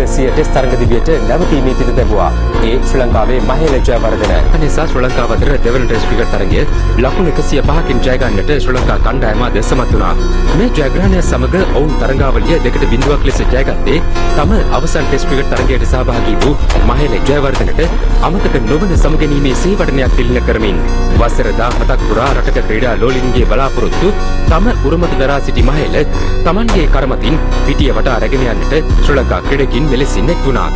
එකසිය ටෙස්ට් තරඟ දිවියට නැවතීමේ තිත දැබුවා. ඒ ශ්‍රී ලංකාවේ මහේල ජයවර්ධන. අනිසා ශ්‍රී ලංකාව අතර දෙවන ටෙස්ට් ක්‍රිකට් තරඟය ලකුණු 105කින් ජය ගන්නට ශ්‍රී ලංකා කණ්ඩායම අද සමත් වුණා. මේ ජයග්‍රහණය සමග ඔවුන් තරඟාවලිය 2-0ක් ලෙස ජයගත්තේ තම අවසන් ටෙස්ට් ක්‍රිකට් තරඟයට සහභාගී වූ මහේල ජයවර්ධනට අමතක නොවන සමුගැනීමේ සිහිවටනයක් තිළින කරමින් වසර 17ක් පුරා රටක ක්‍රීඩා ලෝලින්ගේ බලාපොරොත්තු තම උරුමත දරා සිටි මහේල තමන්ගේ කරමතින් පිටිය වටා රැගෙන යන්නට ශ්‍රී ලංකා ක්‍රීඩකින් මෙලෙසින් එක් වුණා.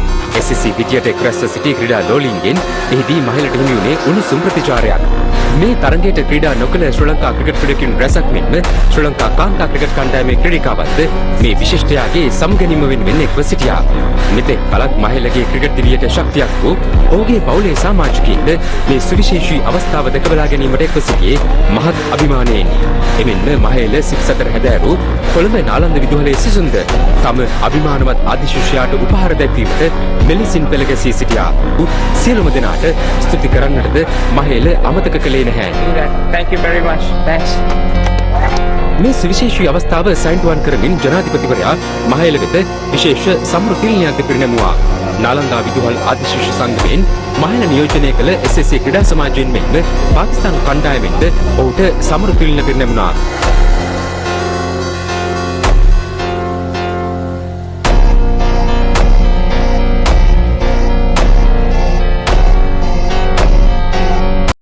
SSC පිටියට එක්රැස්ව සිටි ක්‍රීඩා ලෝලින්ගෙන් එහිදී මහේලට හිමි වුණේ උණුසුම් ප්‍රතිචාරයක්. මේ තරඟයට ක්‍රීඩා නොකළ ශ්‍රී ලංකා ක්‍රිකට් ක්‍රීඩකින් රැසක් මෙන්ම ශ්‍රී ලංකා කාන්තා ක්‍රිකට් කණ්ඩායමේ ක්‍රීඩිකාවන්ද මේ විශිෂ්ටයාගේ සමුගැනීම වෙනුවෙන් එක්ව සිටියා. මෙතෙක් බලක් මහේලගේ ක්‍රිකට් දිවියට ශක්තියක් වූ ඔහුගේ පවුලේ සමාජිකයින්ද මේ සුවිශේෂී අවස්ථාව දැකබලා ගැනීමට එක්ව සිටියේ මහත් අභිමානයෙන්. එමෙන්ම මහේල සිත් සතර හැදෑරූ කොළඹ නාලන්ද විදුහලේ සිසුන්ද තම අභිමානවත් ආදිශිෂ්‍යයාට උපහාර දැක්වීමට මෙලෙසින් පෙළ ගැසී සිටියා. සියලුම දෙනාට ස්තුති කරන්නටද මහේල අමතක කළේ නැහැ. Thank you very much. Thanks. මේ සුවිශේෂී අවස්ථාව සයින්ටුවන් කරමින් ජනාධිපතිවරයා මහේල වෙත විශේෂ සම්ෘතිල්නියක් පිරිනැමුවා. නාලන්දා විදුහල් ආදිශිෂ්‍ය සංගමයෙන් මහේල නියෝජනය කළ SSC ක්‍රීඩා සමාජයෙන් මෙන්ම පාකිස්තානු කණ්ඩායමෙන්ද ඔහුට සම්ෘතිල්න පිරිනැමුණා.